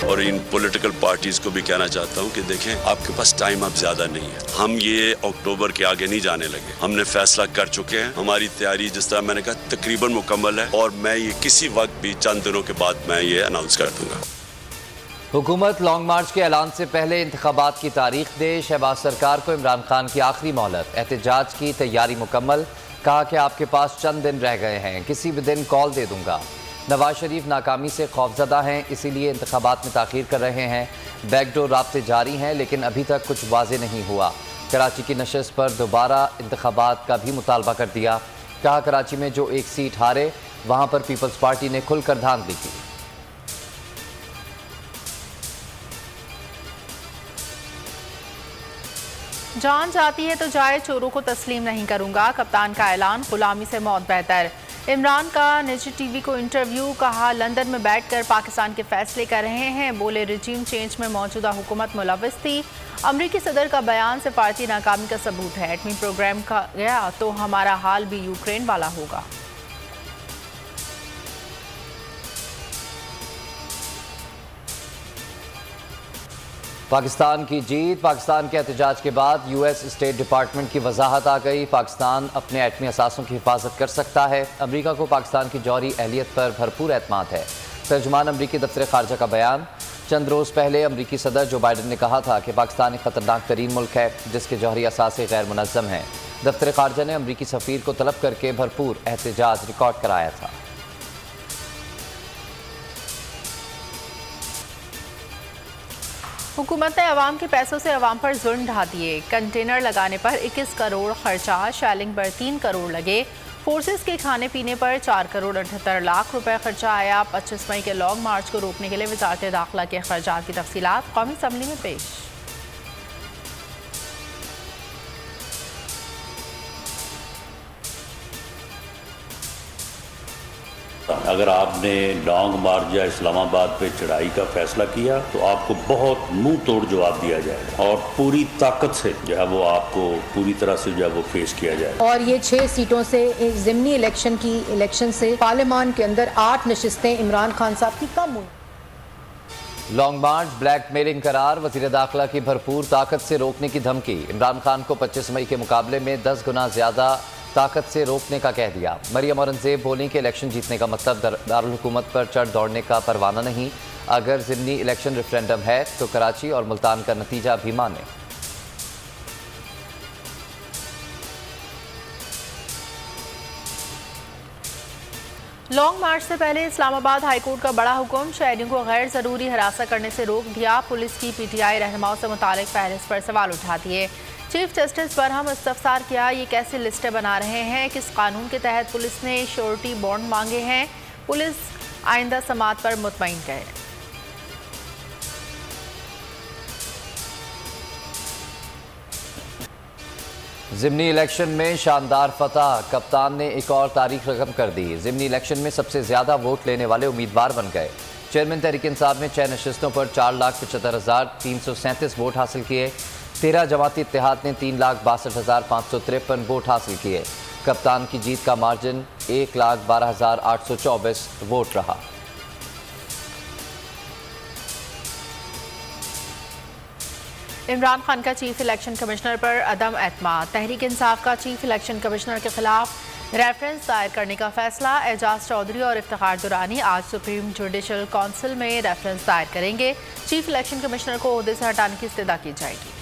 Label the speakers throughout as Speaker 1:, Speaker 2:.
Speaker 1: और इन political parties को भी कहना चाहता हूं कि देखें, आपके पास टाइम अब ज्यादा नहीं है। हम ये अक्टूबर के आगे नहीं जाने लगे, हमने फैसला कर चुके हैं। हमारी तैयारी जिस तरह मैंने कहा तकरीबन मुकम्मल है और मैं ये किसी वक्त भी चंद दिनों के बाद मैं ये अनाउंस कर दूंगा।
Speaker 2: हुकूमत लॉन्ग मार्च के ऐलान से पहले इंतखाबात की तारीख दे। शहबाज सरकार को इमरान खान की आखिरी मोहलत। एहतजाज की तैयारी मुकम्मल। कहा कि आपके पास चंद दिन रह गए हैं, किसी भी दिन कॉल दे दूंगा। नवाज शरीफ नाकामी से खौफजदा हैं, इसीलिए इंतखाबात में ताख़ीर कर रहे हैं। बैकडोर राब्ते जारी हैं, लेकिन अभी तक कुछ वाज़े नहीं हुआ। कराची की नशस्त पर दोबारा इंतखाबात का भी मुतालबा कर दिया। कहा कराची में जो एक सीट हारे वहाँ पर पीपल्स पार्टी ने खुलकर धांधली की।
Speaker 3: जान जाती है तो जाए, चोरों को तस्लीम नहीं करूंगा। कप्तान का ऐलान, गुलामी से मौत बेहतर। इमरान का निजी टीवी को इंटरव्यू। कहा लंदन में बैठकर पाकिस्तान के फैसले कर रहे हैं। बोले रिजीम चेंज में मौजूदा हुकूमत मुलव्वस थी। अमरीकी सदर का बयान सिफारती नाकामी का सबूत है। एटमी प्रोग्राम का गया तो हमारा हाल भी यूक्रेन वाला होगा।
Speaker 2: पाकिस्तान की जीत। पाकिस्तान के एहतजाज के बाद यूएस स्टेट डिपार्टमेंट की वजाहत आ गई। पाकिस्तान अपने एटमी असासों की हिफाजत कर सकता है। अमरीका को पाकिस्तान की जौहरी अहलियत पर भरपूर एतमाद है। तर्जुमान अमरीकी दफ्तर खारजा का बयान। चंद रोज़ पहले अमरीकी सदर जो बाइडन ने कहा था कि पाकिस्तान एक ख़तरनाक तरीन मुल्क है जिसके जौहरी असासे गैर मुनज़्ज़म हैं। दफ्तर खारजा ने अमरीकी सफ़ीर को तलब करके भरपूर एहतजाज रिकॉर्ड कराया था।
Speaker 3: हुकूमत ने अवाम के पैसों से अवाम पर जुल्म ढा दिए। कंटेनर लगाने पर 21 करोड़ खर्चा, शैलिंग पर 3 करोड़ लगे। फोर्सेस के खाने पीने पर 4 करोड़ 78 लाख रुपए खर्चा आया। 25 मई के लॉन्ग मार्च को रोकने के लिए वजारत दाखिला के खर्चात की तफसीलात कौमी असम्बली में पेश।
Speaker 4: अगर आपने लॉन्ग मार्च या इस्लामाबाद पे चढ़ाई का फैसला किया तो आपको बहुत मुंह तोड़ जवाब दिया जाएगा और पूरी ताकत से जो है वो आपको पूरी तरह से जो है वो फेस किया जाएगा।
Speaker 5: और ये 6 सीटों से ज़िमनी इलेक्शन से पार्लियामान के अंदर 8 नशिस्तें इमरान खान साहब की कम हुई।
Speaker 2: लॉन्ग मार्च ब्लैकमेलिंग करार। वज़ीर दाखिला की भरपूर ताकत से रोकने की धमकी। इमरान खान को 25 मई के मुकाबले में 10 गुना ज़्यादा ताकत से रोकने का कह दिया। मरियम औरंगजेब बोली कि इलेक्शन जीतने का मतलब दारुल हुकूमत पर चढ़ दौड़ने का परवाना नहीं। अगर ज़िमनी इलेक्शन रेफरेंडम है तो कराची और मुल्तान का नतीजा भी माने।
Speaker 3: लॉन्ग मार्च से पहले इस्लामाबाद हाईकोर्ट का बड़ा हुक्म। शहरियों को गैर ज़रूरी हिरासत करने से रोक दिया। पुलिस की पीटीआई रहनुमाओं से मुतालिक फहरिस्त पर सवाल उठा दिए। चीफ जस्टिस बरहम इस्तफसार किया, ये कैसे लिस्टें बना रहे हैं, किस कानून के तहत पुलिस ने श्योरिटी बॉन्ड मांगे हैं। पुलिस आइंदा समात पर मुतमईन है।
Speaker 2: ज़िमनी इलेक्शन में शानदार फतह। कप्तान ने एक और तारीख रकम कर दी। ज़िमनी इलेक्शन में सबसे ज़्यादा वोट लेने वाले उम्मीदवार बन गए। चेयरमैन तहरीक इंसाफ में 6 नशिस्तों पर 4,75,337 वोट हासिल किए। 13 जमाती इत्तेहाद ने 3,62,553 वोट हासिल किए। कप्तान की जीत का मार्जिन 1,12,824 वोट रहा।
Speaker 3: इमरान खान का चीफ इलेक्शन कमिश्नर पर अदम एतमाद। तहरीक इंसाफ का चीफ इलेक्शन कमिश्नर के खिलाफ रेफरेंस दायर करने का फैसला। एजाज चौधरी और इफ्तिखार दुरानी आज सुप्रीम जुडिशल काउंसिल में रेफरेंस दायर करेंगे। चीफ इलेक्शन कमिश्नर को ओहदे से हटाने की इस्तदा की जाएगी।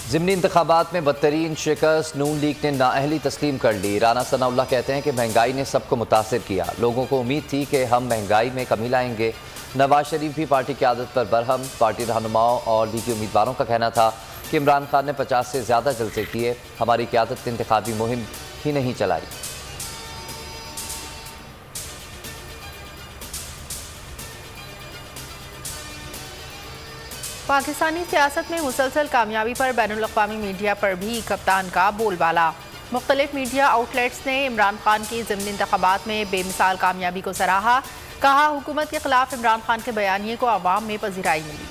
Speaker 2: ज़िमनी इंतखाबात में बदतरीन शिकस्त। नून लीग ने नाअहली तस्लीम कर ली। राना सनाउल्लाह कहते हैं कि महंगाई ने सबको मुतासिर किया। लोगों को उम्मीद थी कि हम महंगाई में कमी लाएंगे। नवाज शरीफ भी पार्टी क़यादत पर बरहम। पार्टी रहनुमाओं और लीगी उम्मीदवारों का कहना था कि इमरान खान ने 50 से ज़्यादा जलसे किए, हमारी क़यादत इंतखाबी मुहिम ही नहीं चलाई।
Speaker 3: पाकिस्तानी सियासत में मुसलसल कामयाबी पर बैनुल-अक़वामी मीडिया पर भी कप्तान का बोलबाला। मुख्तलिफ मीडिया आउटलेट्स ने इमरान खान की ज़िमनी इंतखाबात में बेमिसाल कामयाबी को सराहा। कहा हुकूमत के खिलाफ इमरान खान के बयानिए को अवाम में पजीराई मिली।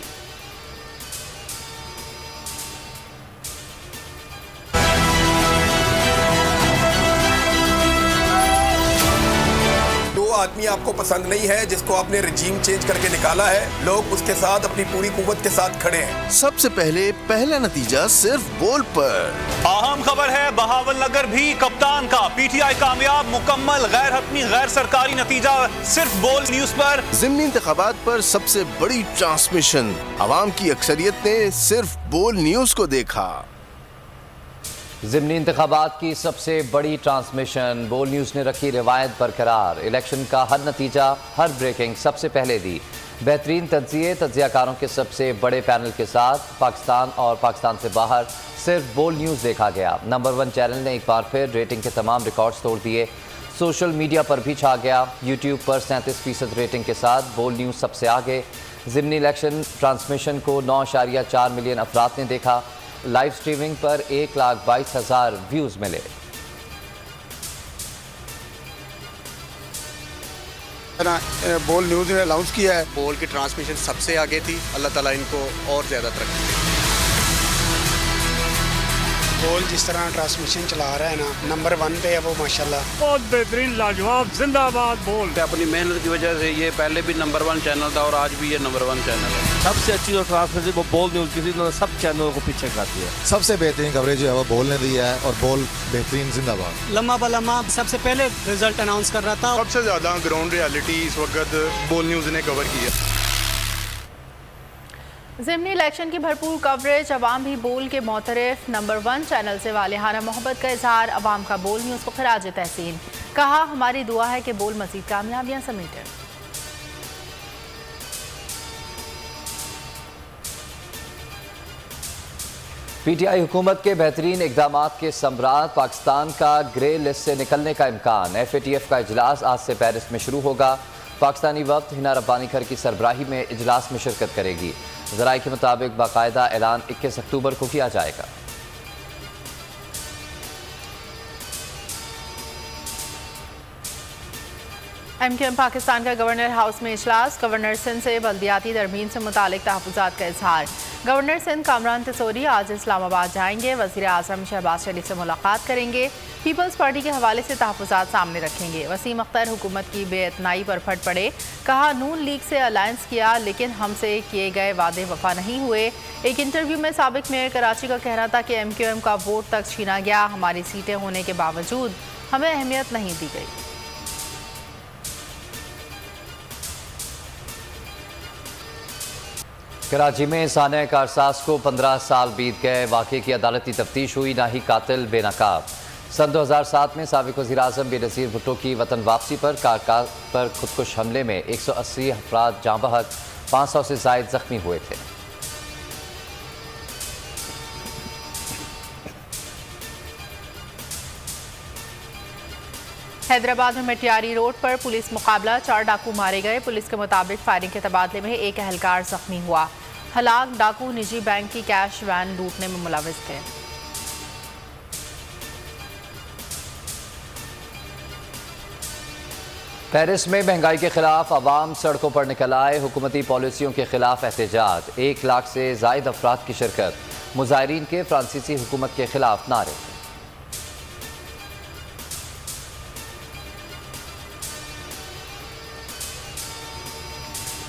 Speaker 6: आपको पसंद नहीं है, जिसको आपने रिजीम चेंज करके निकाला है, लोग उसके साथ अपनी पूरी कुव्वत के साथ खड़े हैं।
Speaker 7: सबसे पहले पहला नतीजा सिर्फ बोल पर।
Speaker 8: अहम खबर है बहावल नगर भी कप्तान का, पीटीआई कामयाब, मुकम्मल गैर हतमी गैर सरकारी नतीजा सिर्फ बोल न्यूज पर।
Speaker 7: ज़िमनी इंतखाबात पर सबसे बड़ी ट्रांसमिशन, आवाम की अक्सरियत ने सिर्फ बोल न्यूज को देखा।
Speaker 2: ज़िमनी इंतखाबात की सबसे बड़ी ट्रांसमिशन, बोल न्यूज़ ने रखी रिवायत बरकरार। इलेक्शन का हर नतीजा, हर ब्रेकिंग सबसे पहले दी। बेहतरीन तज्जियाकारों के सबसे बड़े पैनल के साथ पाकिस्तान और पाकिस्तान से बाहर सिर्फ बोल न्यूज़ देखा गया। नंबर 1 चैनल ने एक बार फिर रेटिंग के तमाम रिकॉर्ड्स तोड़ दिए। सोशल मीडिया पर भी छा गया। यूट्यूब पर 37% रेटिंग के साथ बोल न्यूज़ सबसे आगे। ज़िमनी इलेक्शन ट्रांसमिशन को 9.4 मिलियन अफराद ने देखा। लाइव स्ट्रीमिंग पर 1,22,000 व्यूज़ मिले।
Speaker 9: बोल न्यूज़ ने अनाउंस किया है,
Speaker 10: बोल की ट्रांसमिशन सबसे आगे थी। अल्लाह ताला इनको और ज़्यादा तरक्की दे।
Speaker 9: बोल जिस तरह ट्रांसमिशन चला रहा है ना, नंबर 1 पे है वो माशाल्लाह।
Speaker 11: बहुत बेहतरीन, लाजवाब, जिंदाबाद बोल।
Speaker 12: अपनी मेहनत की वजह से ये पहले भी नंबर 1 चैनल था और आज भी ये नंबर 1 चैनल है।
Speaker 13: सबसे अच्छी जो ट्रांसमिशन वो बोल न्यूज़ की थी, उन्होंने सब चैनलों को पीछे करती है।
Speaker 14: सबसे बेहतरीन कवरेज जो है वो बोल ने दी है और बोल बेहतरीन जिंदाबाद।
Speaker 15: लम्हा बलम्हा सबसे पहले रिजल्ट अनाउंस कर रहा था।
Speaker 16: सबसे ज्यादा ग्राउंड रियलिटी इस वक्त बोल न्यूज़ ने कवर की है।
Speaker 3: ज़िमनी इलेक्शन की भरपूर कवरेज, अवाम भी बोल के मोतरफ। नंबर 1 चैनल से वालिहाना मोहब्बत का इजहार, अवाम का बोल न्यूज़ को खराज तहसीन। कहा हमारी दुआ है कि बोल मज़ीद कामयाबियाँ समेटे।
Speaker 2: पीटीआई हुकूमत के बेहतरीन इकदामात के सम्राट, पाकिस्तान का ग्रे लिस्ट से निकलने का इम्कान। FATF का इजलास आज से पेरिस में शुरू होगा। पाकिस्तानी वक्त हिना रब्बानी खर की सरबराही में इजलास में शिरकत करेगी। ज़राए के मुताबिक बाकायदा ऐलान 21 अक्टूबर को किया जाएगा।
Speaker 3: MQM पाकिस्तान का गवर्नर हाउस में इजलास, गवर्नर सिंध से बल्दियाती तरमीम से मुतालिक तहफ़्फ़ुज़ात का इजहार। गवर्नर सिंध कामरान तिसोरी आज इस्लामाबाद जाएंगे, वज़ीर आज़म शहबाज शरीफ से मुलाकात करेंगे। पीपल्स पार्टी के हवाले से तहफ़्फ़ुज़ात सामने रखेंगे। वसीम अख्तर हुकूमत की बेइतनाई पर फट पड़े, कहा नून लीग से अलायंस किया लेकिन हमसे किए गए वादे वफा नहीं हुए। एक इंटरव्यू में साबिक मेयर कराची का कहना था कि MQM का वोट तक छीना गया, हमारी सीटें होने के बावजूद हमें अहमियत नहीं दी गई।
Speaker 2: कराची में साने कारसाज को 15 साल बीत गए। वाक़े की अदालती तफ्तीश हुई, ना ही कातिल बेनकाब। सन 2007 में साबिक वज़ीर आज़म बेनज़ीर भुट्टो की वतन वापसी पर कारकाज पर खुदकुश हमले में 180 अफराद जाँ बहक, 500 से ज़ायद जख्मी हुए थे।
Speaker 3: हैदराबाद में मटियारी रोड पर पुलिस मुकाबला, 4 डाकू मारे गए। पुलिस के मुताबिक फायरिंग के तबादले में एक एहलकार जख्मी हुआ। हलाक डाकू निजी बैंक की कैश वैन लूटने में मुलविस थे।
Speaker 2: पेरिस में महंगाई के खिलाफ अवाम सड़कों पर निकल आए। हुकूमती पॉलिसियों के खिलाफ एहतजाज, 1 लाख से ज़ायद अफराद की शिरकत। मुजाहिरीन के फ्रांसीसी हुकूमत के खिलाफ नारे।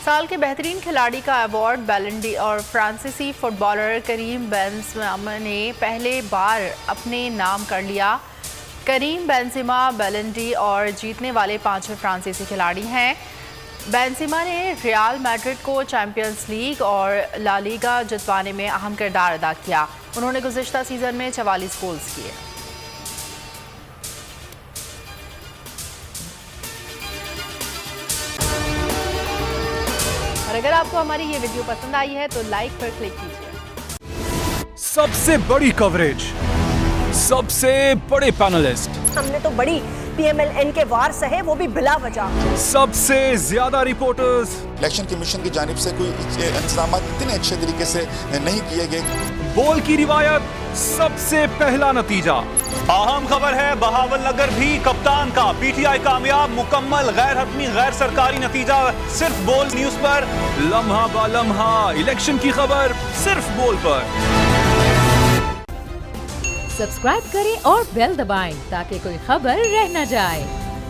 Speaker 3: साल के बेहतरीन खिलाड़ी का अवार्ड बैलन डी और फ्रांसीसी फुटबॉलर करीम बेंजेमा ने पहले बार अपने नाम कर लिया। करीम बेंजेमा बैलन डी और जीतने वाले 5वें फ्रांसीसी खिलाड़ी हैं। बेंजेमा ने रियल मैड्रिड को चैंपियंस लीग और ला लीगा जितवाने में अहम किरदार अदा किया। उन्होंने गुज़िश्ता सीज़न में 44 गोल्स किए। अगर आपको हमारी ये वीडियो पसंद आई है तो लाइक पर क्लिक कीजिए।
Speaker 11: सबसे बड़ी कवरेज, सबसे बड़े पैनलिस्ट,
Speaker 17: हमने तो बड़ी PMLN के वार सहे, वो भी बिला वजह।
Speaker 11: सबसे ज्यादा रिपोर्टर्स।
Speaker 18: इलेक्शन कमीशन की जानिब से कोई इंतजाम इतने अच्छे तरीके से नहीं किए गए।
Speaker 11: बोल की रिवायत, सबसे पहला नतीजा।
Speaker 8: अहम खबर है बहावल नगर भी कप्तान का, पीटीआई कामयाब, मुकम्मल गैर हतमी गैर सरकारी नतीजा सिर्फ बोल न्यूज पर।
Speaker 11: लम्हा बा लम्हा इलेक्शन की खबर सिर्फ बोल पर।
Speaker 19: सब्सक्राइब करें और बेल दबाएं ताकि कोई खबर रह न जाए।